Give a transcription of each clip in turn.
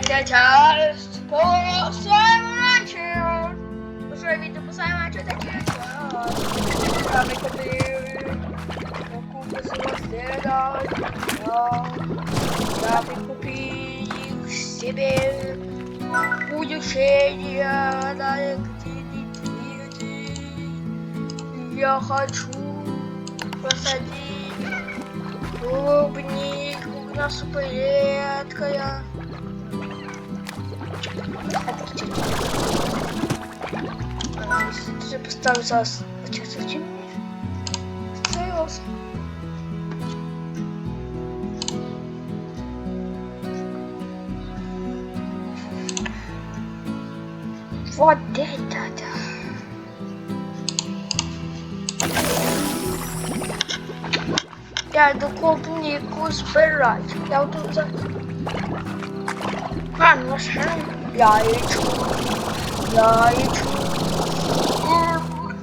Третя часть посаймачу. Большое відео посаймачу, третя часть. Правий купив. Покупи злоследать. Я прикупи их себе. Удушение на активити. Я хочу посадить клубнику, у нас супер редкая. Ты поставил зараз. Зачем? Ставился. Вот это да. Я иду клубнику собирать. Я вот тут за... Я ищу.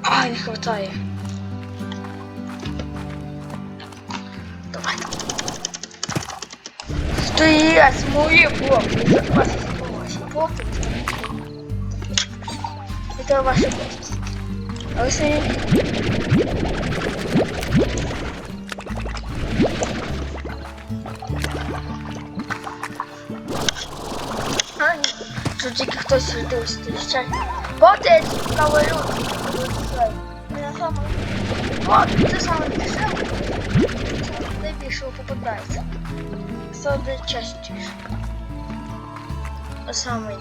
Ай, не хватает. Давай. Стоять, мои блоки. Это ваши гости. А вы что тільки хтось родився, зустрічай. Вот эти говорю. Вот, це саме дешеве. Найбільше попадається. Саме частіше. Самый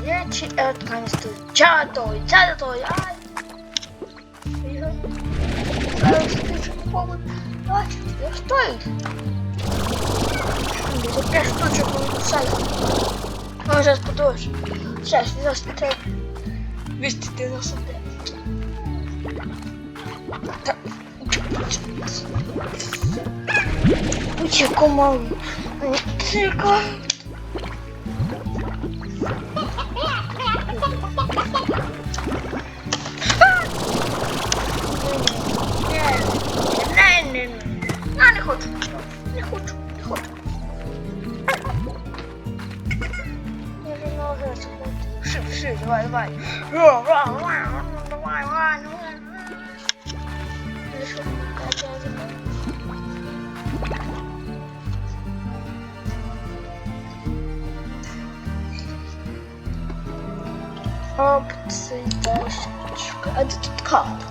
найбільший, это не стоит. Чатой, ай. Зараз ти попробуй. Бачите, я стоїть. За 5 штучок будет сайт. А сейчас подольше. Сейчас, не знаю, 299. Чеку мало. Чека. Не хочу. Шип, давай. Давай. Опции дальше. А где тут карта?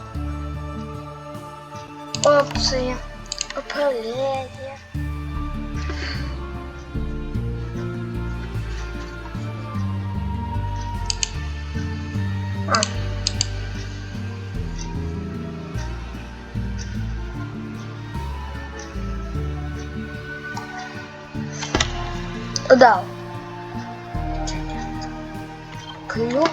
Опции. Управление. Да. Клюв.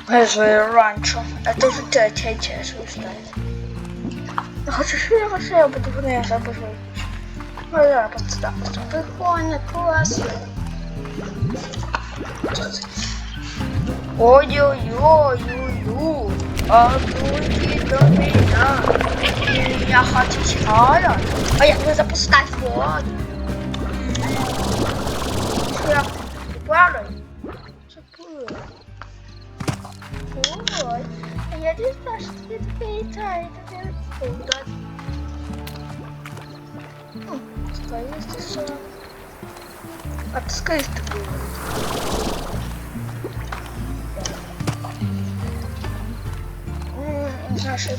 Большое ранчо. Это уже третья часть выставит. Хочу, я буду не забыть. Я подставлю. Прикольно, классно. Ой-ой-ой-ой-ой. А тут до меня. Я хочу чая. А я буду запускать вот. Что я падаю? Ой, я не знаю, что это летает. Это стоит еще. А ты скажи, что было? Наши.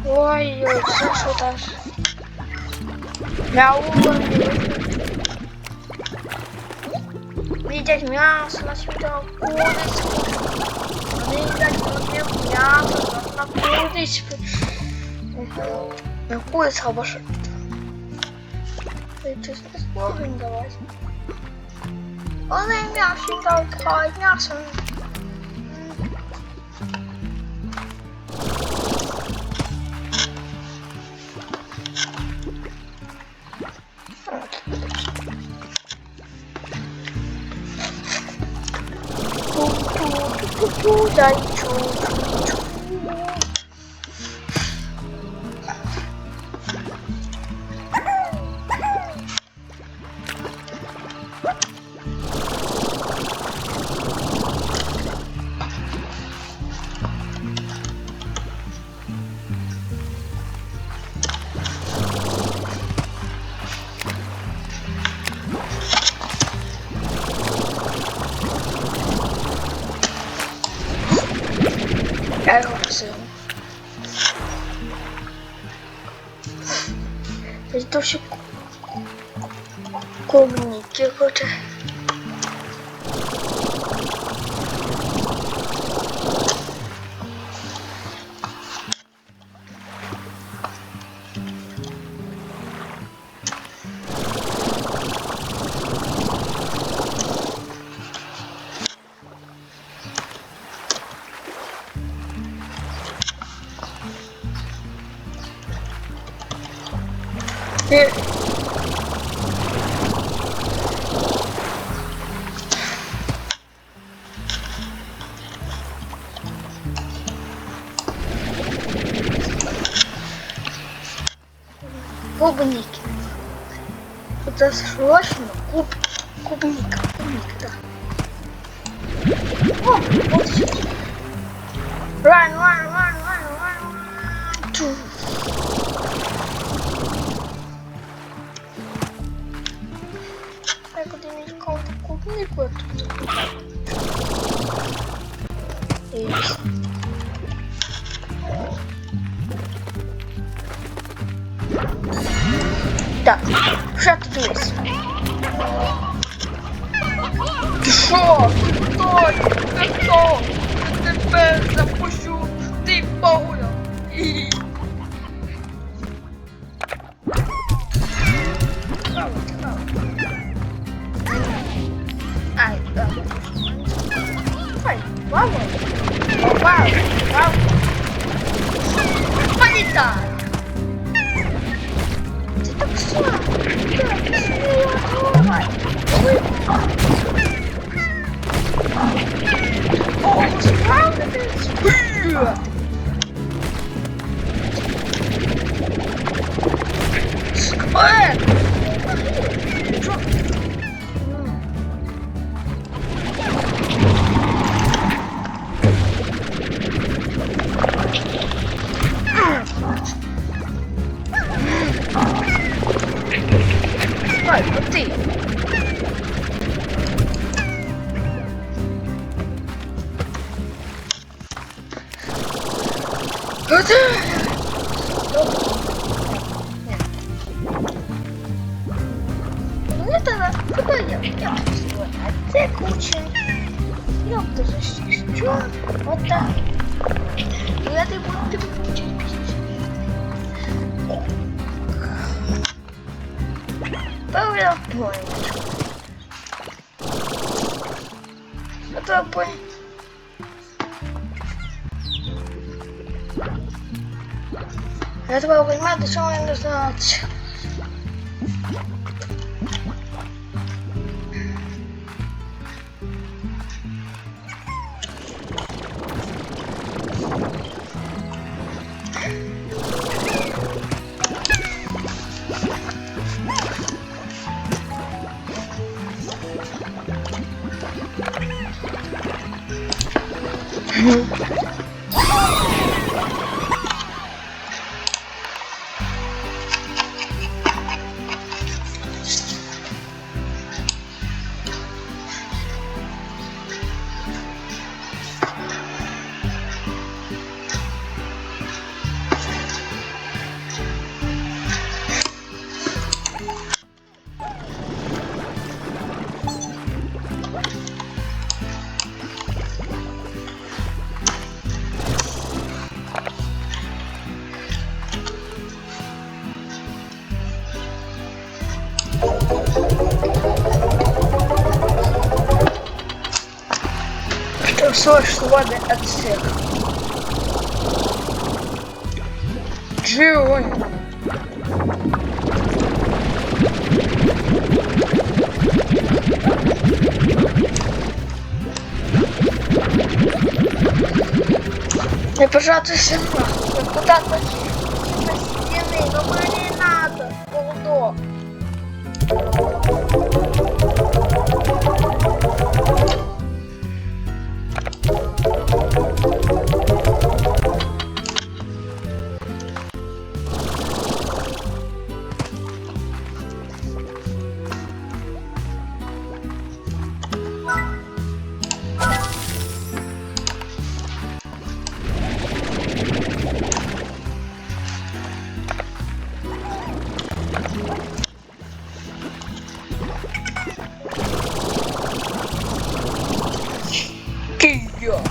Ой-ой, что там? Я умер. Видеть мясо на сюда, курицу. Видеть мясо на курицу. На курицу обошел. Ты честно сможем давать? Он и мясо дал, мясо. чу-чу, зайчу, чу-чу. Я його посилю. Десь дощі клубніки хоче. Клубники. Это срочно клубника, да. О, вот сейчас. Run. Чу. Я куда-нибудь искал клубнику оттуда. Есть. Так, що тут дивись? Ти що? Стой! Ти що? Я тебе запущу! Ти погуляв! Ай, да. Ай, вау! Полетай! О, справитесь? Ай, вот ты. Это куда я а це куча. Я буду защищу. Вот так. Я ты буду PowerPoint. Это понял. Я тебя понимаю, до чего мне нужно. Свободы от всех. Джион. Не пожалуйста, куда-то типа стены, но мне не надо. Полудо. Кия.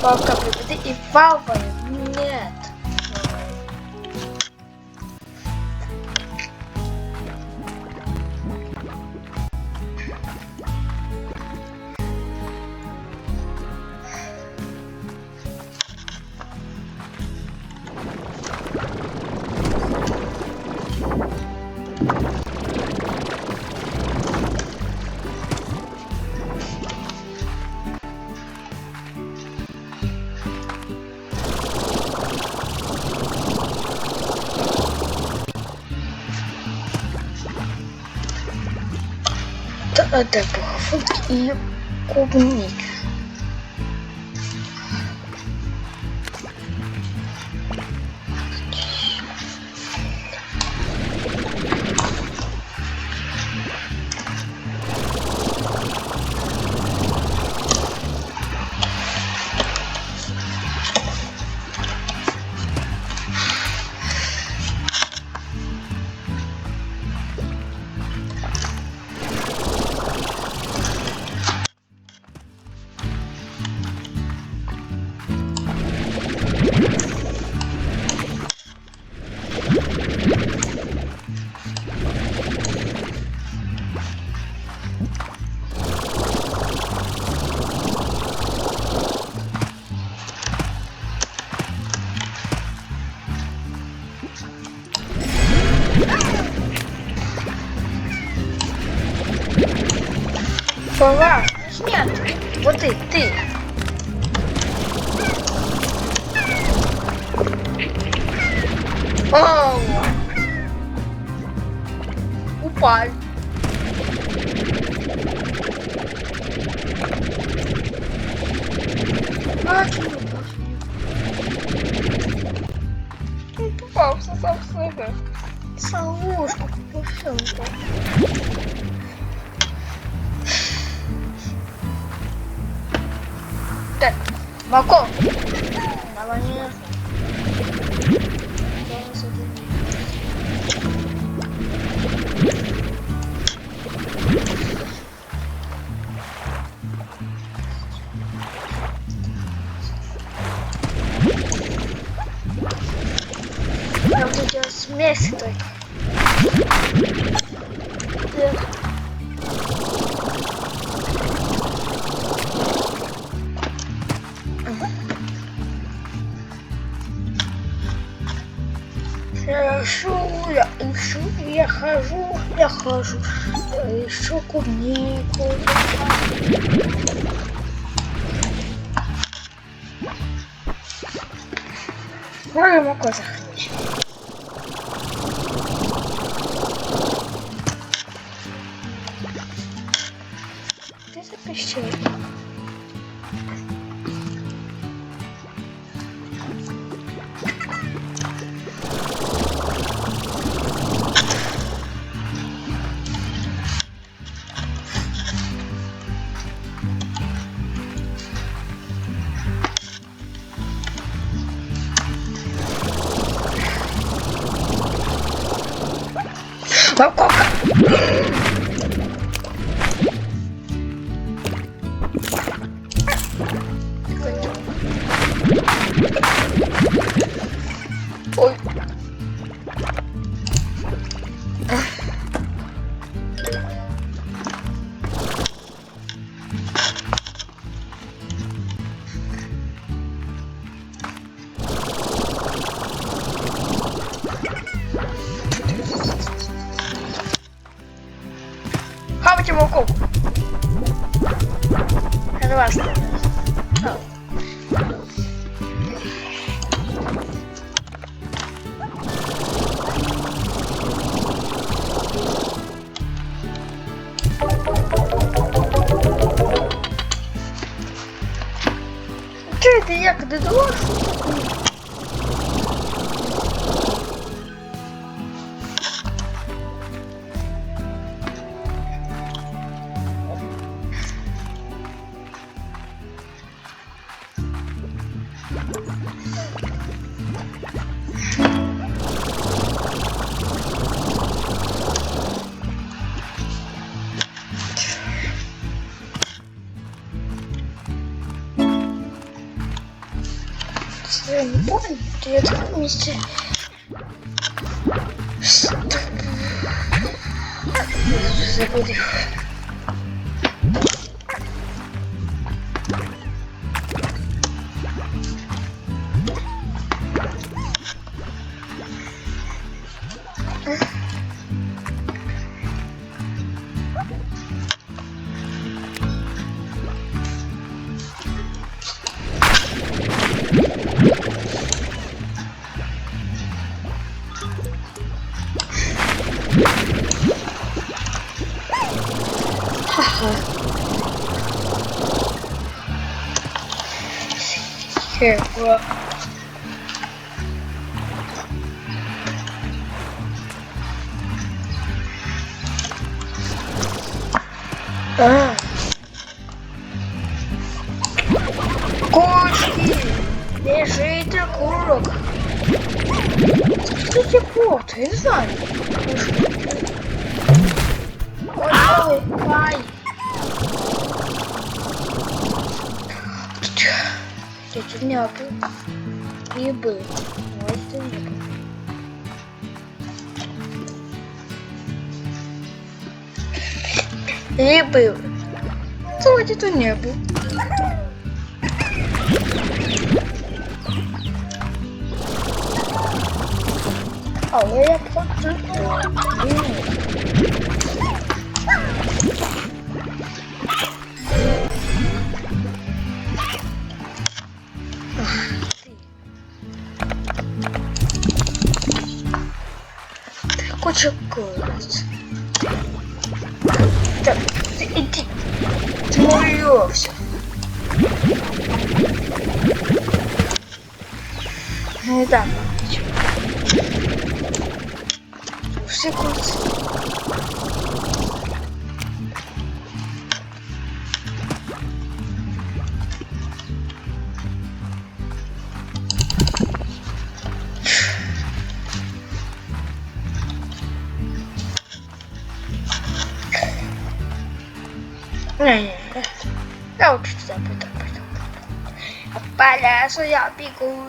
Палка прибыли и палка нет. Это фрукт и клубника. Пора. Нет. Вот ты. Оу. Упал. Он попался сам в себя. Солушку попался. Так, молоко. Давай не. Я буду делать смесь только. Я хожу, ищу клубнику. Надо молоко захотеть. Ты запищал. Молоко. Ой. Так, де дала? Я не помню, где я в таком месте. Забыл их. Here, bro. Кошки! Бежите, курок! Что тебе плохо? Я не знаю. Ой, ай! Я тут не был. Не был. Вот это не был. Не был. Вот это не был. А я просто... Куча куриц. Так, иди. Ты моё-все. Не так. Все курицы. Не, я вот сюда пойду. По лесу я бегу.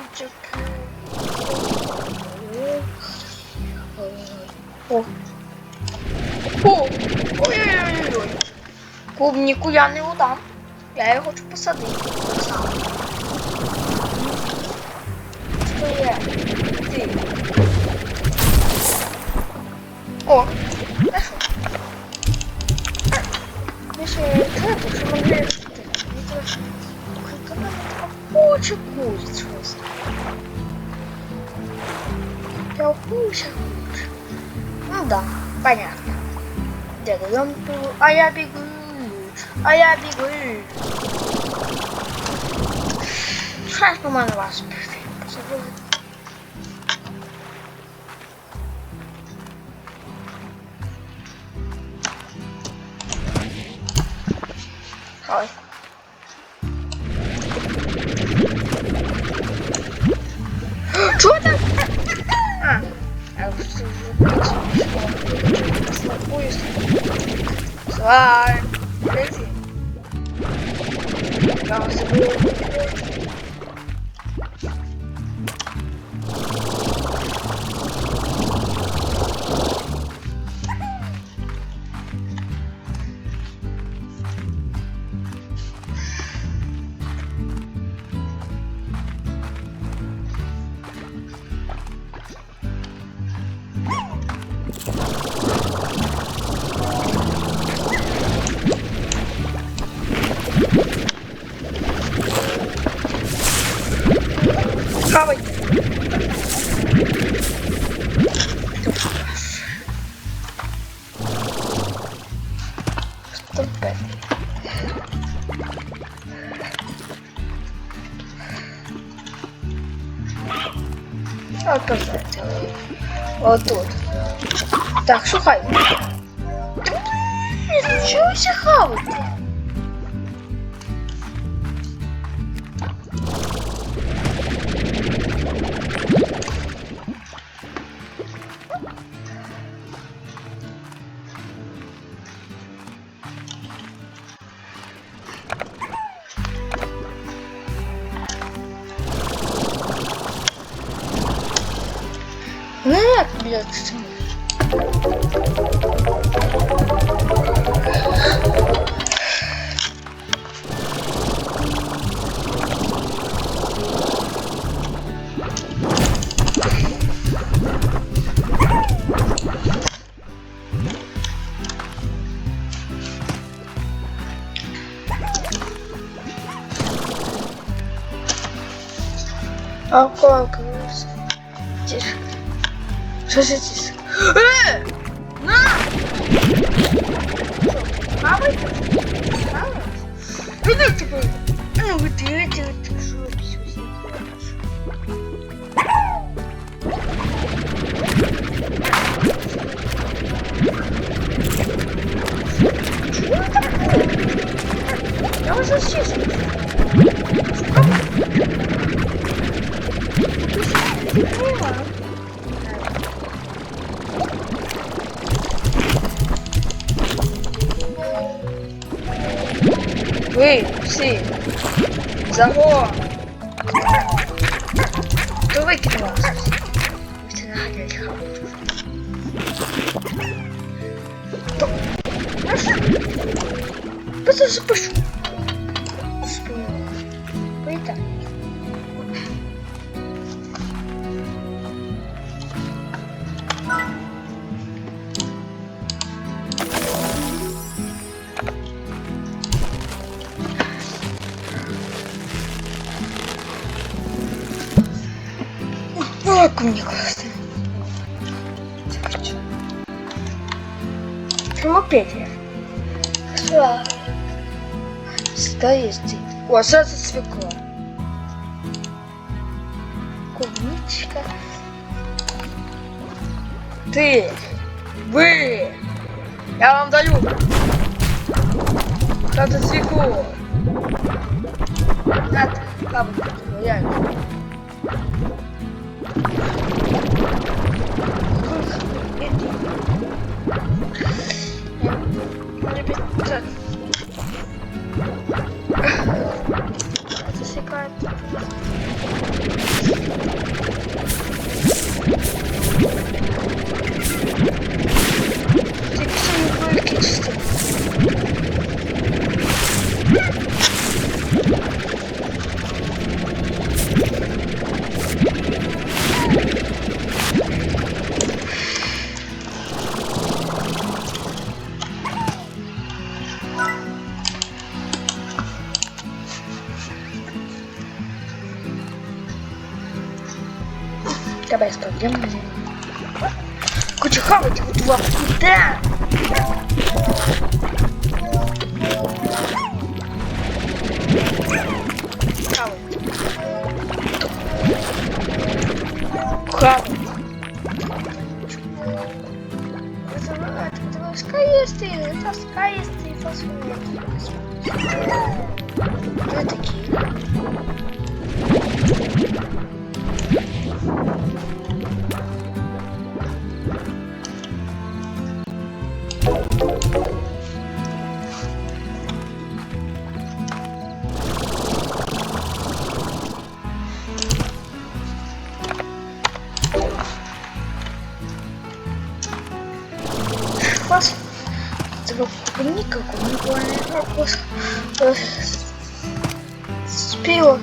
О. Ой-ой-ой. Клубнику я не удам. Я його хочу посадити. Так само. Що є? Ти. О, хорошо. Миша, это что могли... Куча куриц просто. Я куча. Ну да, понятно. Дядя, я бегу, а я бегу. А я бегу. Сейчас, по-моему, вас посажу. Ой. Что это? Я поезд. Слай. Лети. Я вас забыл. Хавай. Стоп. Оказать. Вот тут. Так, шукай. Чего все хавать? Нет, блядь, что? А как? Тише. Что за тише? На! Мама? Мама? Иди тебе! Ну вот эти вот жопы все Чего такое? Я уже честно. Вы все загон! Кто выкинул вас? Вы все находились хавать. Просто запущу. Поэтому. Мне кажется. Самопедия. Что? Стоит. О, сразу свекла. Клубничка. Ты. Вы. Я вам даю. Сразу свеклу. Надо. Кабы. Реально. Засекает. Ты все не чисто. Давай спадем. Куча хавать вот вам. Да! Хавать. Хавать. Это скаистые, фасули. Кто такие? Класс. Никакого не понял. Вопрос. Спила.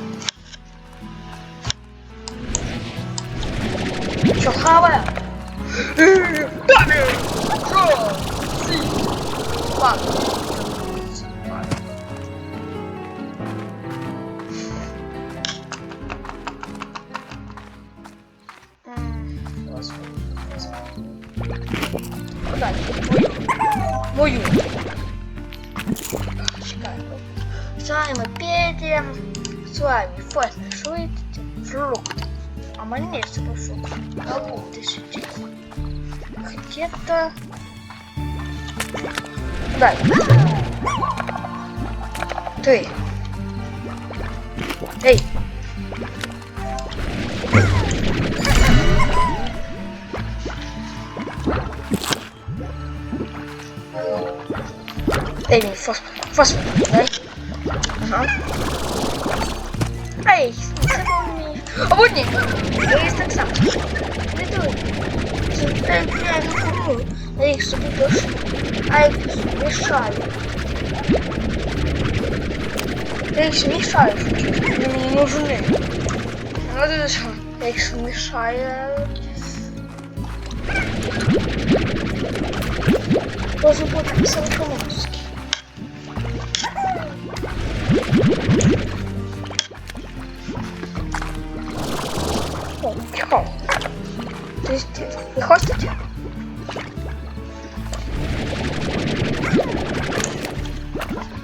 Чё, хавая? Мою. С вами Петя. С вами вкусный фрукт. А мне спрошу, кого ты сидишь? Где-то... Да. Ты. Эй. Эй, фосфор, дай. Ага. Эй, запомни. А вот нет. Я есть так сам. Не дуй. Я их собі пишу. А их мешаю. Я их смешаю. Они мне нужны. Вот это что? Я их смешаю. Должен быть Санкомовский. О, тихо. Ты здесь. Не хочете?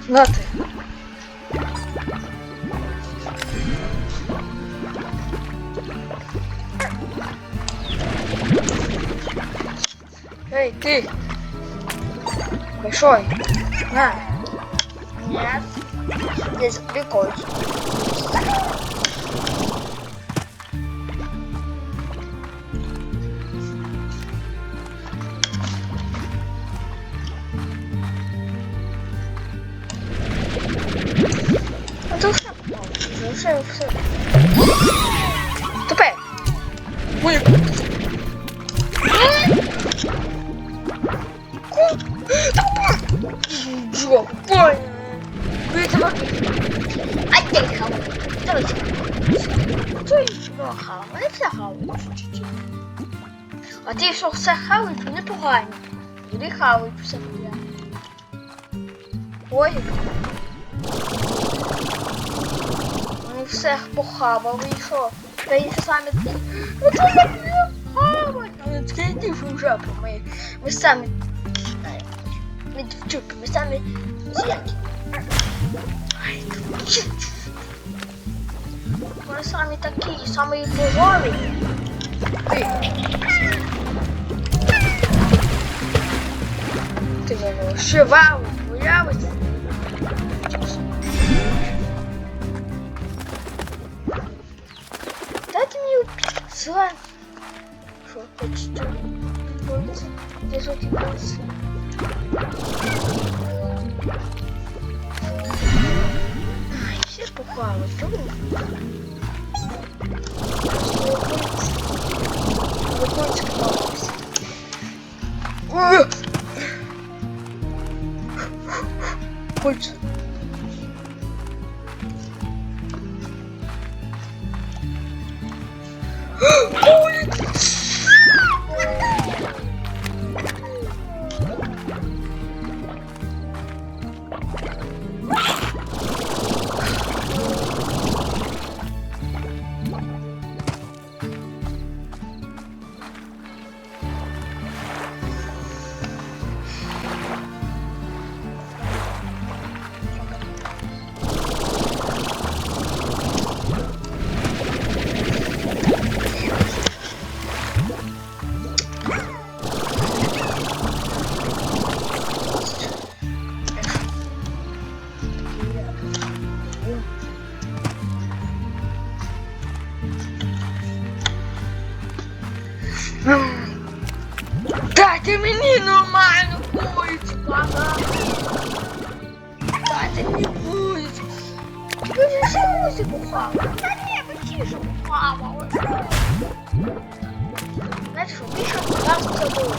На ты. Эй, ты! Большой! На! Нет! Здесь прикольно. Это все. Тупе! Ой! Ой! А где хавал? Давайте. Что еще хавал? Не все хавають. А ті, що все хавають, вони погані. Вони хавають все погані. Ой. Вони все похавали і що? Та й самі такі. Ну то як не хавать? Вони такі, йди в жопу, ми самі. Ми самі з'які. Ай, вони самі такі, самі пожові. Ти мене вшивав, боявся. Дайте мені зелен. Що, хочете? Де ж оті бонуси? Ай, все похвали, чому? Виходить, сказалося. Хоче. Ой! Дайте мені нормальну курочку, ага. Дайте мені курочку. Ви ж ще музику хавали. Та ні, ви ті, що хавали. Знаєте що, більше раз це було.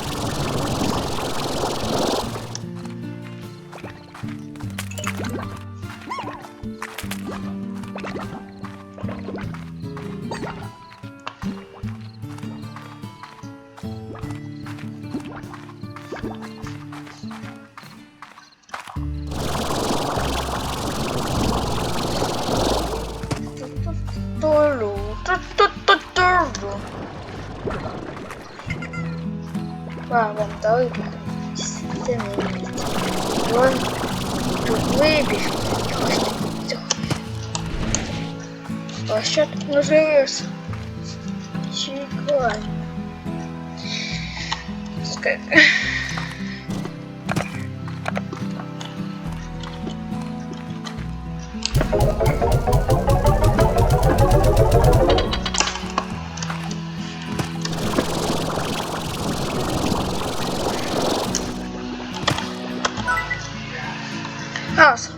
Вам дали Вон тут вибіг. А що тут наживаєшся? Чекай. Раз.